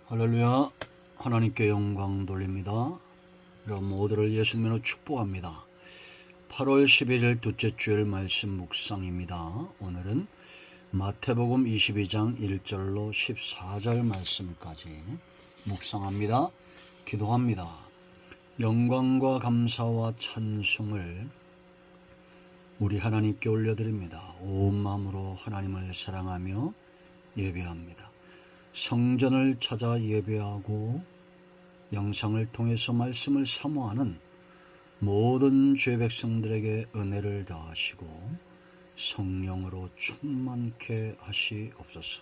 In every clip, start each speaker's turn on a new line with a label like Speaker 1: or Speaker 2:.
Speaker 1: 할렐루야. 하나님께 영광 돌립니다. 여러분 모두를 예수님으로 축복합니다. 8월 11일 둘째 주일 말씀 묵상입니다. 오늘은 마태복음 22장 1절로 14절 말씀까지 묵상합니다. 기도합니다. 영광과 감사와 찬송을 우리 하나님께 올려드립니다. 온 마음으로 하나님을 사랑하며 예배합니다. 성전을 찾아 예배하고 영상을 통해서 말씀을 사모하는 모든 죄 백성들에게 은혜를 더하시고 성령으로 충만케 하시옵소서.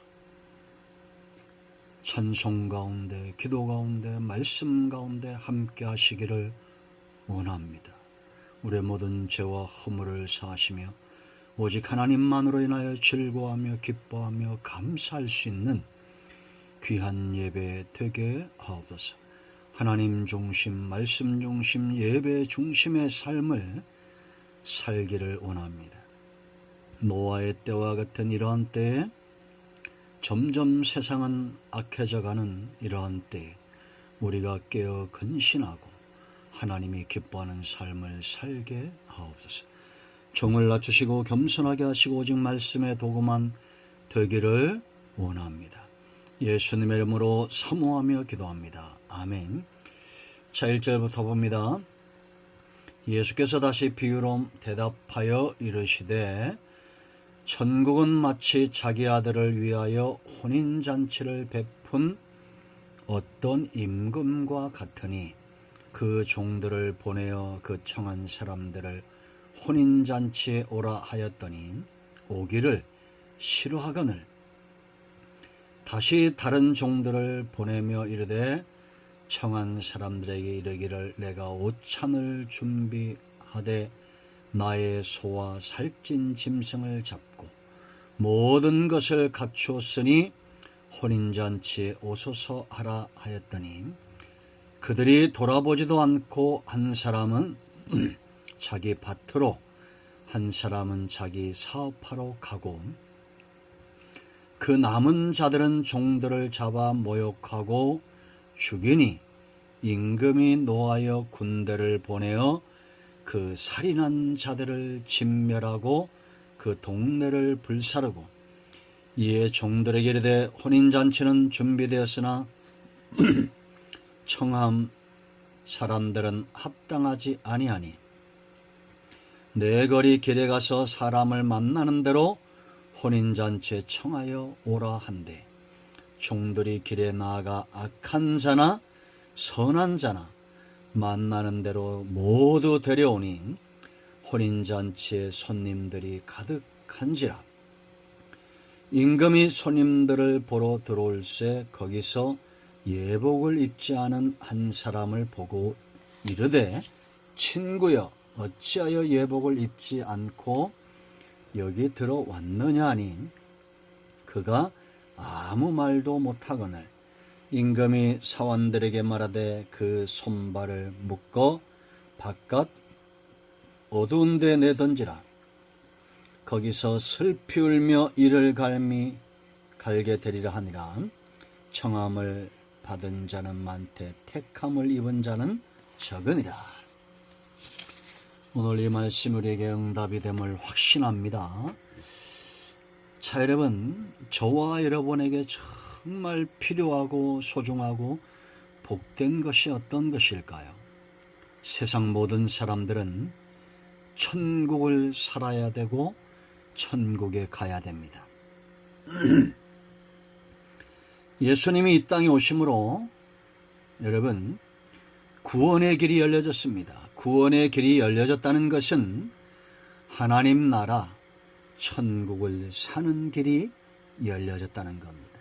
Speaker 1: 찬송 가운데, 기도 가운데, 말씀 가운데 함께 하시기를 원합니다. 우리의 모든 죄와 허물을 사하시며 오직 하나님만으로 인하여 즐거워하며 기뻐하며 감사할 수 있는 귀한 예배 되게 하옵소서. 하나님 중심, 말씀 중심, 예배 중심의 삶을 살기를 원합니다. 노아의 때와 같은 이러한 때에 점점 세상은 악해져가는 이러한 때에 우리가 깨어 근신하고 하나님이 기뻐하는 삶을 살게 하옵소서. 종을 낮추시고 겸손하게 하시고 오직 말씀의 도구만 되기를 원합니다. 예수님의 이름으로 사모하며 기도합니다. 아멘. 자, 1절부터 봅니다. 예수께서 다시 비유로 대답하여 이르시되 천국은 마치 자기 아들을 위하여 혼인잔치를 베푼 어떤 임금과 같으니 그 종들을 보내어 그 청한 사람들을 혼인잔치에 오라 하였더니 오기를 싫어하거늘 다시 다른 종들을 보내며 이르되 청한 사람들에게 이르기를 내가 오찬을 준비하되 나의 소와 살찐 짐승을 잡고 모든 것을 갖추었으니 혼인잔치에 오소서 하라 하였더니 그들이 돌아보지도 않고 한 사람은 자기 밭으로 한 사람은 자기 사업하러 가고 그 남은 자들은 종들을 잡아 모욕하고 죽이니 임금이 노하여 군대를 보내어 그 살인한 자들을 진멸하고 그 동네를 불사르고 이에 종들에게 이르되 혼인잔치는 준비되었으나 청함 사람들은 합당하지 아니하니 내 거리 길에 가서 사람을 만나는 대로 혼인잔치에 청하여 오라 한대 종들이 길에 나아가 악한 자나 선한 자나 만나는 대로 모두 데려오니 혼인잔치에 손님들이 가득한지라 임금이 손님들을 보러 들어올새 거기서 예복을 입지 않은 한 사람을 보고 이르되 친구여 어찌하여 예복을 입지 않고 여기 들어왔느냐 하니 그가 아무 말도 못하거늘 임금이 사원들에게 말하되 그 손발을 묶어 바깥 어두운 데 내던지라. 거기서 슬피 울며 이를 갈게 되리라 하니라. 청함을 받은 자는 많되 택함을 입은 자는 적으니라. 오늘 이 말씀 우리에게 응답이 됨을 확신합니다. 자, 여러분, 저와 여러분에게 정말 필요하고 소중하고 복된 것이 어떤 것일까요? 세상 모든 사람들은 천국을 살아야 되고 천국에 가야 됩니다. 예수님이 이 땅에 오심으로 여러분 구원의 길이 열려졌습니다. 구원의 길이 열려졌다는 것은 하나님 나라 천국을 사는 길이 열려졌다는 겁니다.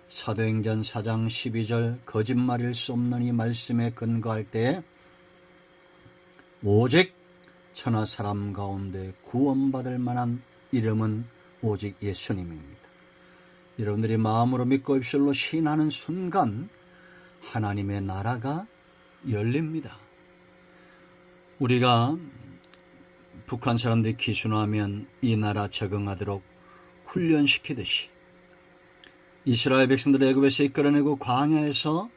Speaker 1: 사도행전 4장 12절 거짓말일 수 없는 이 말씀에 근거할 때 오직 천하 사람 가운데 구원받을 만한 이름은 오직 예수님입니다. 여러분들이 마음으로 믿고 입술로 신하는 순간 하나님의 나라가 열립니다. 우리가 북한 사람들이 기순하면 이 나라 적응하도록 훈련시키듯이 이스라엘 백성들을 애굽에서 이끌어내고 광야에서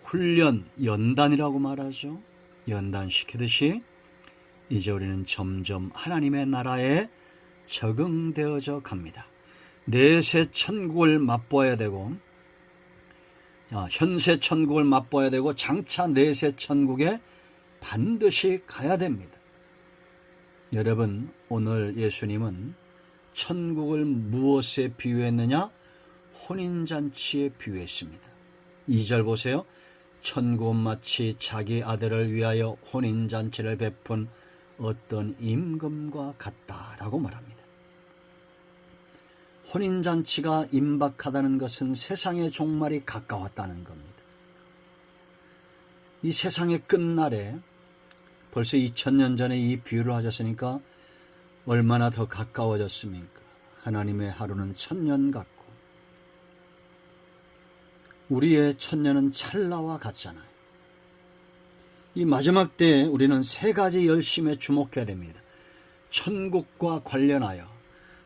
Speaker 1: 훈련, 연단이라고 말하죠. 연단시키듯이 이제 우리는 점점 하나님의 나라에 적응되어져 갑니다. 내세 천국을 맛보아야 되고, 현세 천국을 맛보아야 되고, 장차 내세 천국에 반드시 가야 됩니다. 여러분, 오늘 예수님은 천국을 무엇에 비유했느냐? 혼인잔치에 비유했습니다. 2절 보세요. 천국은 마치 자기 아들을 위하여 혼인잔치를 베푼 어떤 임금과 같다라고 말합니다. 혼인잔치가 임박하다는 것은 세상의 종말이 가까웠다는 겁니다. 이 세상의 끝날에 벌써 2000년 전에 이 비유를 하셨으니까 얼마나 더 가까워졌습니까? 하나님의 하루는 1000년 같고 우리의 1000년은 찰나와 같잖아요. 이 마지막 때에 우리는 세 가지 열심에 주목해야 됩니다. 천국과 관련하여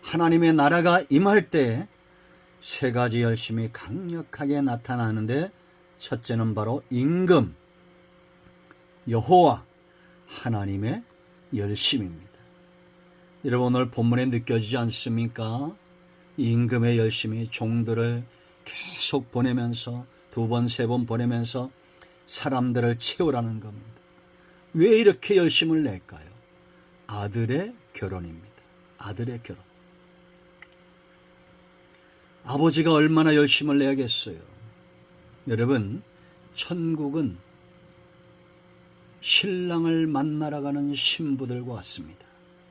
Speaker 1: 하나님의 나라가 임할 때 세 가지 열심이 강력하게 나타나는데, 첫째는 바로 임금, 여호와, 하나님의 열심입니다. 여러분, 오늘 본문에 느껴지지 않습니까? 임금의 열심이 종들을 계속 보내면서 두 번, 세 번 보내면서 사람들을 채우라는 겁니다. 왜 이렇게 열심을 낼까요? 아들의 결혼입니다. 아들의 결혼. 아버지가 얼마나 열심을 내야겠어요. 여러분, 천국은 신랑을 만나러 가는 신부들과 같습니다.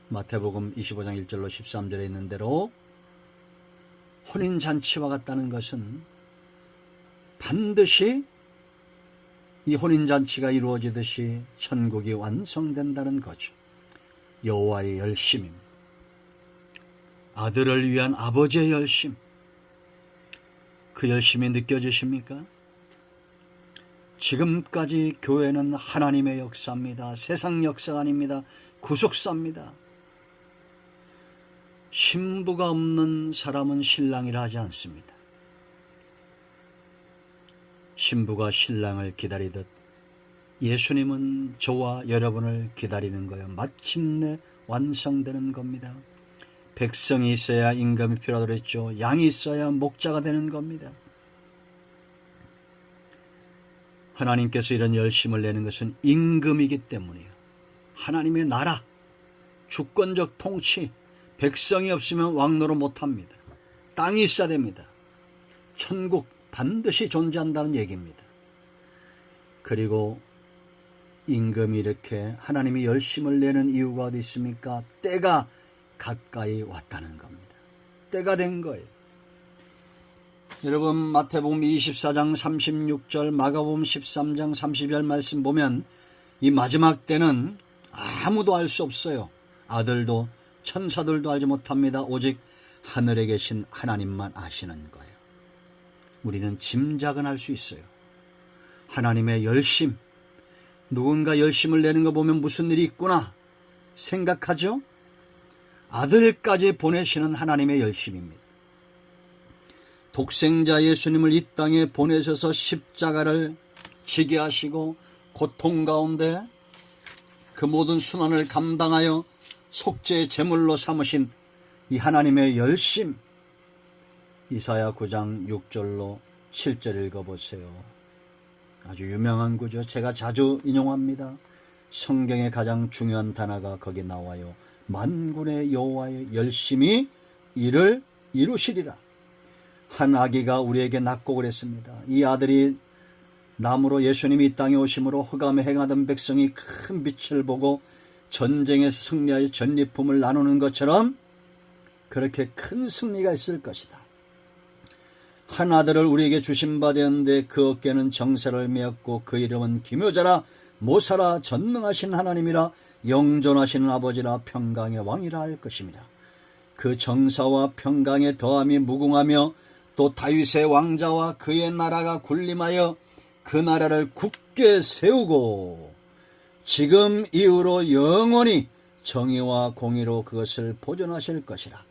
Speaker 1: 마태복음 25장 1절로 13절에 있는 대로 혼인잔치와 같다는 것은 반드시 이 혼인잔치가 이루어지듯이 천국이 완성된다는 거죠. 여호와의 열심입니다. 아들을 위한 아버지의 열심, 그 열심이 느껴지십니까? 지금까지 교회는 하나님의 역사입니다. 세상 역사가 아닙니다. 구속사입니다. 신부가 없는 사람은 신랑이라 하지 않습니다. 신부가 신랑을 기다리듯 예수님은 저와 여러분을 기다리는 거예요. 마침내 완성되는 겁니다. 백성이 있어야 임금이 필요하다고 했죠. 양이 있어야 목자가 되는 겁니다. 하나님께서 이런 열심을 내는 것은 임금이기 때문이에요. 하나님의 나라, 주권적 통치, 백성이 없으면 왕노로 못합니다. 땅이 있어야 됩니다. 천국 반드시 존재한다는 얘기입니다. 그리고 임금이 이렇게 하나님이 열심을 내는 이유가 어디 있습니까? 때가 가까이 왔다는 겁니다. 때가 된 거예요. 여러분, 마태복음 24장 36절, 마가복음 13장 30절 말씀 보면 이 마지막 때는 아무도 알 수 없어요. 아들도 천사들도 알지 못합니다. 오직 하늘에 계신 하나님만 아시는 거예요. 우리는 짐작은 할 수 있어요. 하나님의 열심, 누군가 열심을 내는 거 보면 무슨 일이 있구나 생각하죠? 아들까지 보내시는 하나님의 열심입니다. 독생자 예수님을 이 땅에 보내셔서 십자가를 지게 하시고 고통 가운데 그 모든 순환을 감당하여 속죄의 제물로 삼으신 이 하나님의 열심, 이사야 9장 6절로 7절 읽어보세요. 아주 유명한 구죠. 제가 자주 인용합니다. 성경의 가장 중요한 단어가 거기 나와요. 만군의 여호와의 열심히 이를 이루시리라. 한 아기가 우리에게 낳고 그랬습니다. 이 아들이 남으로 예수님이 이 땅에 오심으로 흑암에 행하던 백성이 큰 빛을 보고 전쟁에서 승리하여 전리품을 나누는 것처럼 그렇게 큰 승리가 있을 것이다. 한 아들을 우리에게 주신 바 되었는데 그 어깨는 정사를 메었고 그 이름은 기묘자라 모사라 전능하신 하나님이라 영존하시는 아버지라 평강의 왕이라 할 것입니다. 그 정사와 평강의 더함이 무궁하며 또 다윗의 왕자와 그의 나라가 군림하여 그 나라를 굳게 세우고 지금 이후로 영원히 정의와 공의로 그것을 보존하실 것이라.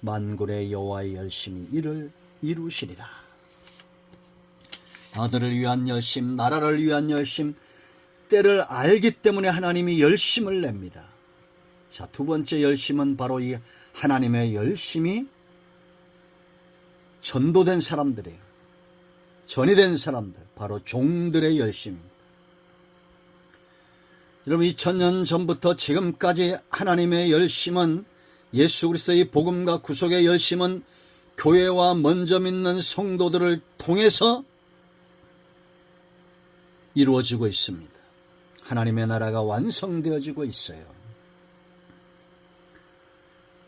Speaker 1: 만군의 여호와의 열심히 이를 이루시리라. 아들을 위한 열심, 나라를 위한 열심, 때를 알기 때문에 하나님이 열심을 냅니다. 자, 두 번째 열심은 바로 이 하나님의 열심이 전도된 사람들이에요. 전이 된 사람들, 바로 종들의 열심입니다. 여러분, 2000년 전부터 지금까지 하나님의 열심은, 예수 그리스도의 복음과 구속의 열심은 교회와 먼저 믿는 성도들을 통해서 이루어지고 있습니다. 하나님의 나라가 완성되어지고 있어요.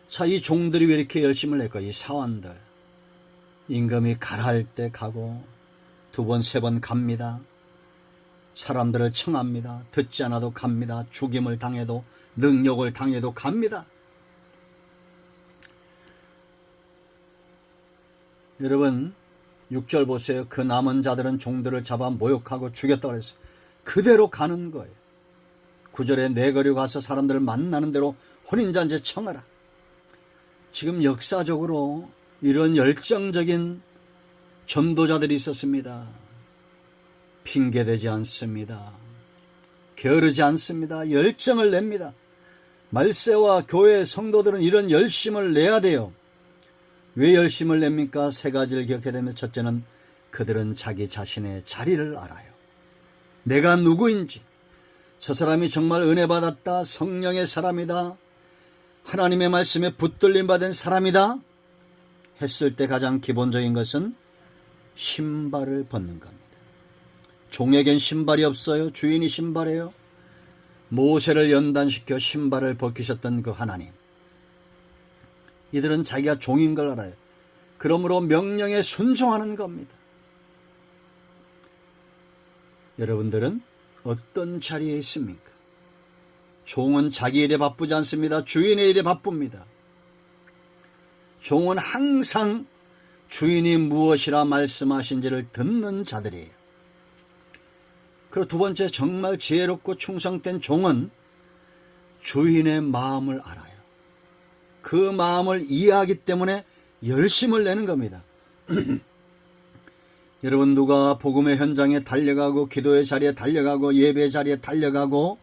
Speaker 1: 자, 이 종들이 왜 이렇게 열심을 낼까? 이 사원들, 임금이 가라 할 때 가고 두 번, 세 번 갑니다. 사람들을 청합니다. 듣지 않아도 갑니다. 죽임을 당해도, 능력을 당해도 갑니다. 여러분, 6절 보세요. 그 남은 자들은 종들을 잡아 모욕하고 죽였다고 그랬어요. 그대로 가는 거예요. 9절에 내 거리 가서 사람들을 만나는 대로 혼인잔치 청하라. 지금 역사적으로 이런 열정적인 전도자들이 있었습니다. 핑계대지 않습니다. 게으르지 않습니다. 열정을 냅니다. 말세와 교회 성도들은 이런 열심을 내야 돼요. 왜 열심을 냅니까? 세 가지를 기억해야 됩니다. 첫째는 그들은 자기 자신의 자리를 알아요. 내가 누구인지, 저 사람이 정말 은혜 받았다, 성령의 사람이다, 하나님의 말씀에 붙들림 받은 사람이다 했을 때 가장 기본적인 것은 신발을 벗는 겁니다. 종에겐 신발이 없어요. 주인이 신발이에요. 모세를 연단시켜 신발을 벗기셨던 그 하나님, 이들은 자기가 종인 걸 알아요. 그러므로 명령에 순종하는 겁니다. 여러분들은 어떤 자리에 있습니까? 종은 자기 일에 바쁘지 않습니다. 주인의 일에 바쁩니다. 종은 항상 주인이 무엇이라 말씀하신지를 듣는 자들이에요. 그리고 두 번째, 정말 지혜롭고 충성된 종은 주인의 마음을 알아요. 그 마음을 이해하기 때문에 열심을 내는 겁니다. 여러분, 누가 복음의 현장에 달려가고 기도의 자리에 달려가고 예배의 자리에 달려가고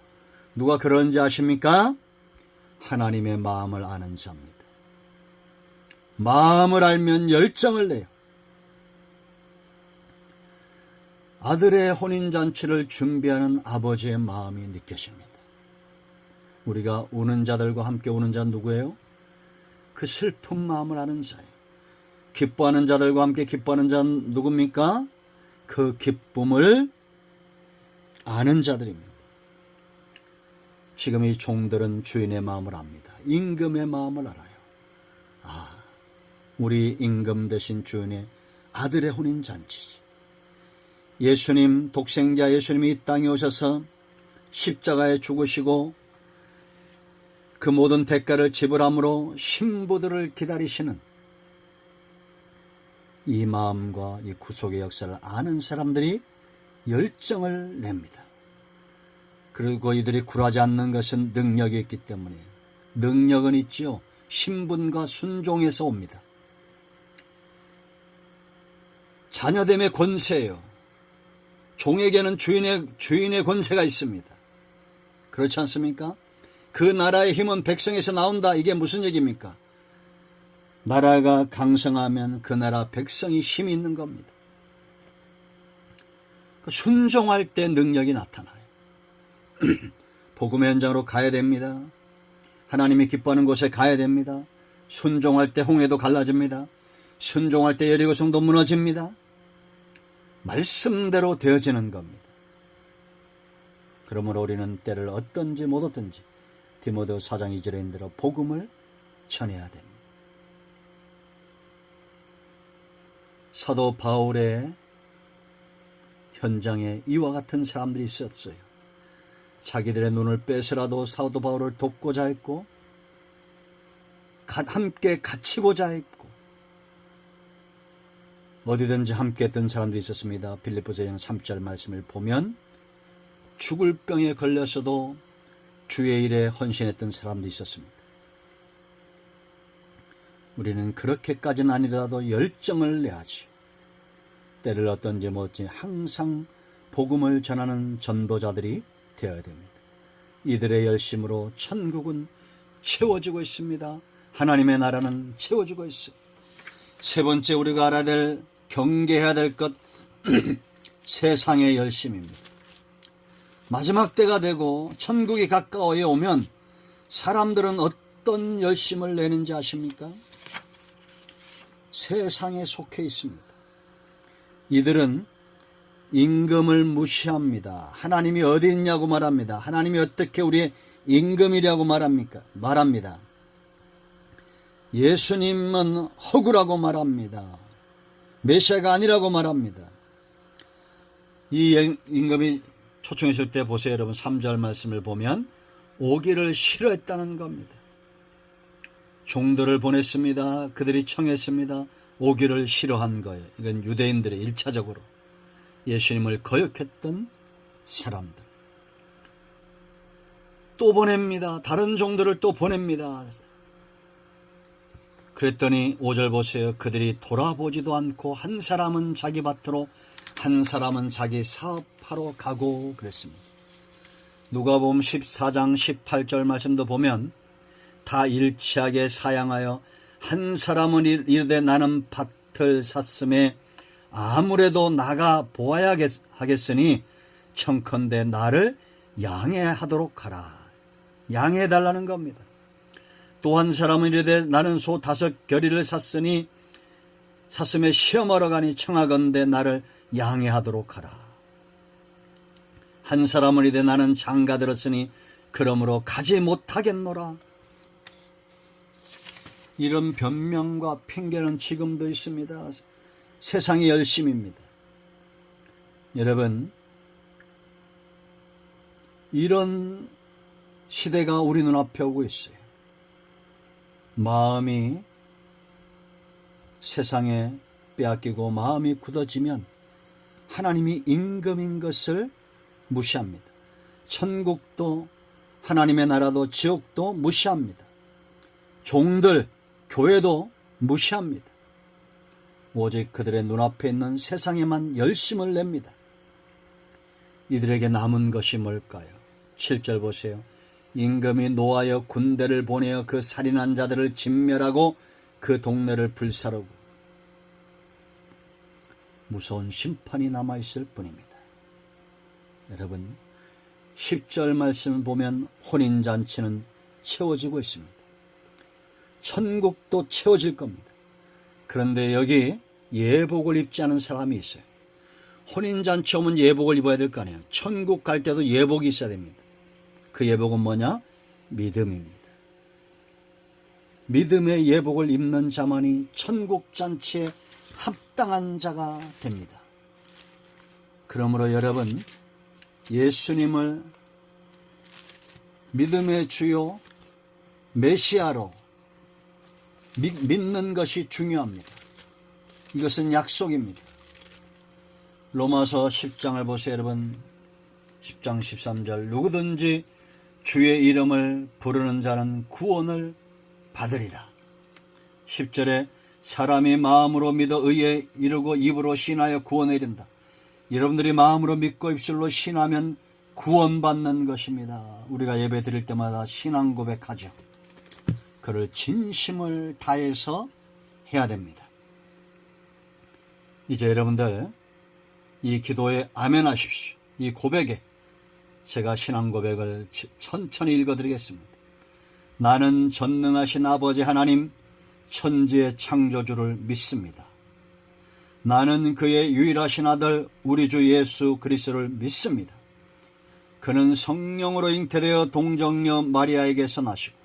Speaker 1: 누가 그런지 아십니까? 하나님의 마음을 아는 자입니다. 마음을 알면 열정을 내요. 아들의 혼인잔치를 준비하는 아버지의 마음이 느껴집니다. 우리가 우는 자들과 함께 우는 자는 누구예요? 그 슬픈 마음을 아는 자예요. 기뻐하는 자들과 함께 기뻐하는 자는 누굽니까? 그 기쁨을 아는 자들입니다. 지금 이 종들은 주인의 마음을 압니다. 임금의 마음을 알아요. 우리 임금 되신 주인의 아들의 혼인잔치지. 예수님, 독생자 예수님이 이 땅에 오셔서 십자가에 죽으시고 그 모든 대가를 지불함으로 신부들을 기다리시는 이 마음과 이 구속의 역사를 아는 사람들이 열정을 냅니다. 그리고 이들이 굴하지 않는 것은 능력이 있기 때문에, 능력은 있지요. 신분과 순종에서 옵니다. 자녀됨의 권세예요. 종에게는 주인의 권세가 있습니다. 그렇지 않습니까? 그 나라의 힘은 백성에서 나온다. 이게 무슨 얘기입니까? 나라가 강성하면 그 나라 백성이 힘이 있는 겁니다. 순종할 때 능력이 나타나요. 복음의 현장으로 가야 됩니다. 하나님이 기뻐하는 곳에 가야 됩니다. 순종할 때 홍해도 갈라집니다. 순종할 때 여리고성도 무너집니다. 말씀대로 되어지는 겁니다. 그러므로 우리는 때를 얻든지 못 얻든지 디모데 4장 2절에 있는 대로 복음을 전해야 됩니다. 사도 바울의 현장에 이와 같은 사람들이 있었어요. 자기들의 눈을 빼서라도 사도 바울을 돕고자 했고, 함께 갇히고자 했고, 어디든지 함께 했던 사람들이 있었습니다. 빌립보서 3절 말씀을 보면 죽을 병에 걸려서도 주의 일에 헌신했던 사람도 있었습니다. 우리는 그렇게까지는 아니더라도 열정을 내야지. 때를 어떤지 못지 항상 복음을 전하는 전도자들이 되어야 됩니다. 이들의 열심으로 천국은 채워지고 있습니다. 하나님의 나라는 채워지고 있어요. 세 번째 우리가 알아야 될, 경계해야 될 것, 세상의 열심입니다. 마지막 때가 되고 천국이 가까워에 오면 사람들은 어떤 열심을 내는지 아십니까? 세상에 속해 있습니다. 이들은 임금을 무시합니다. 하나님이 어디 있냐고 말합니다. 하나님이 어떻게 우리의 임금이라고 말합니다. 예수님은 허구라고 말합니다. 메시아가 아니라고 말합니다. 이 임금이 초청했을 때 보세요. 여러분 3절 말씀을 보면 오기를 싫어했다는 겁니다. 종들을 보냈습니다. 그들이 청했습니다. 오기를 싫어한 거예요. 이건 유대인들의 1차적으로 예수님을 거역했던 사람들. 또 보냅니다. 다른 종들을 또 보냅니다. 그랬더니 5절 보세요. 그들이 돌아보지도 않고 한 사람은 자기 밭으로 한 사람은 자기 사업하러 가고 그랬습니다. 누가복음 14장 18절 말씀도 보면 다 일치하게 사양하여 한 사람은 이르되 나는 밭을 샀음에 아무래도 나가 보아야 하겠으니 청컨대 나를 양해하도록 하라. 양해해달라는 겁니다. 또 한 사람은 이르되 나는 소 5겨리를 샀음에 시험하러 가니 청하건대 나를 양해하도록 하라. 한 사람은 이르되 나는 장가 들었으니 그러므로 가지 못하겠노라. 이런 변명과 핑계는 지금도 있습니다. 세상의 열심입니다. 여러분, 이런 시대가 우리 눈앞에 오고 있어요. 마음이 세상에 빼앗기고 마음이 굳어지면 하나님이 임금인 것을 무시합니다. 천국도 하나님의 나라도 지옥도 무시합니다. 종들, 교회도 무시합니다. 오직 그들의 눈앞에 있는 세상에만 열심을 냅니다. 이들에게 남은 것이 뭘까요? 7절 보세요. 임금이 노하여 군대를 보내어 그 살인한 자들을 진멸하고 그 동네를 불사르고 무서운 심판이 남아있을 뿐입니다. 여러분, 10절 말씀을 보면 혼인잔치는 채워지고 있습니다. 천국도 채워질 겁니다. 그런데 여기 예복을 입지 않은 사람이 있어요. 혼인잔치 오면 예복을 입어야 될 거 아니에요. 천국 갈 때도 예복이 있어야 됩니다. 그 예복은 뭐냐? 믿음입니다. 믿음의 예복을 입는 자만이 천국 잔치에 합당한 자가 됩니다. 그러므로 여러분, 예수님을 믿음의 주요 메시아로 믿는 것이 중요합니다. 이것은 약속입니다. 로마서 10장을 보세요. 여러분 10장 13절 누구든지 주의 이름을 부르는 자는 구원을 받으리라. 10절에 사람이 마음으로 믿어 의에 이르고 입으로 신하여 구원에 이른다. 여러분들이 마음으로 믿고 입술로 신하면 구원받는 것입니다. 우리가 예배 드릴 때마다 신앙 고백하죠. 그를 진심을 다해서 해야 됩니다. 이제 여러분들 이 기도에 아멘 하십시오. 이 고백에 제가 신앙 고백을 천천히 읽어드리겠습니다. 나는 전능하신 아버지 하나님 천지의 창조주를 믿습니다. 나는 그의 유일하신 아들 우리 주 예수 그리스도를 믿습니다. 그는 성령으로 잉태되어 동정녀 마리아에게서 나시고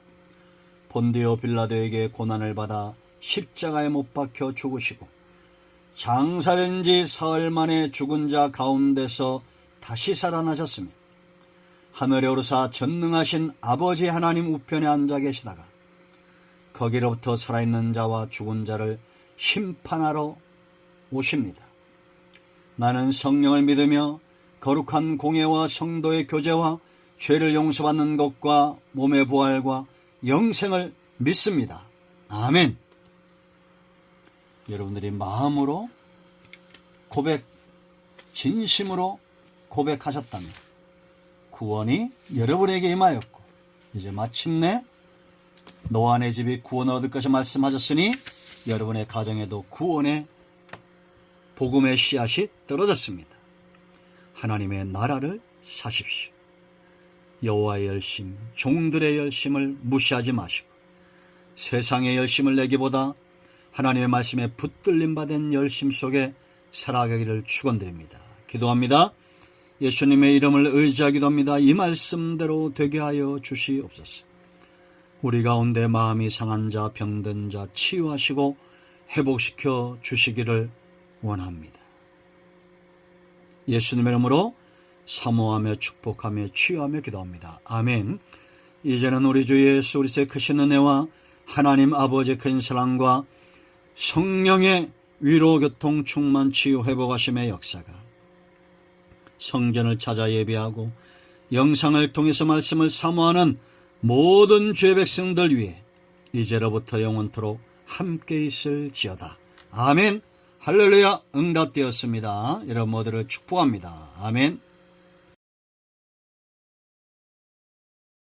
Speaker 1: 본디오 빌라도에게 고난을 받아 십자가에 못 박혀 죽으시고 장사된 지 사흘 만에 죽은 자 가운데서 다시 살아나셨으며 하늘에 오르사 전능하신 아버지 하나님 우편에 앉아 계시다가 거기로부터 살아있는 자와 죽은 자를 심판하러 오십니다. 나는 성령을 믿으며 거룩한 공예와 성도의 교제와 죄를 용서받는 것과 몸의 부활과 영생을 믿습니다. 아멘. 여러분들이 마음으로 진심으로 고백하셨다면 구원이 여러분에게 임하였고, 이제 마침내 노아의 집이 구원을 얻을 것을 말씀하셨으니 여러분의 가정에도 구원의 복음의 씨앗이 떨어졌습니다. 하나님의 나라를 사십시오. 여호와의 열심, 종들의 열심을 무시하지 마시고 세상의 열심을 내기보다 하나님의 말씀에 붙들림 받은 열심 속에 살아가기를 축원드립니다. 기도합니다. 예수님의 이름을 의지하기도 합니다. 이 말씀대로 되게 하여 주시옵소서. 우리 가운데 마음이 상한 자, 병든 자 치유하시고 회복시켜 주시기를 원합니다. 예수님의 이름으로 사모하며 축복하며 치유하며 기도합니다. 아멘. 이제는 우리 주 예수 그리스도의 크신 은혜와 하나님 아버지의 큰 사랑과 성령의 위로, 교통, 충만, 치유, 회복하심의 역사가 성전을 찾아 예배하고 영상을 통해서 말씀을 사모하는 모든 주의 백성들 위해 이제로부터 영원토록 함께 있을지어다. 아멘. 할렐루야. 응답되었습니다. 여러분 모두를 축복합니다. 아멘.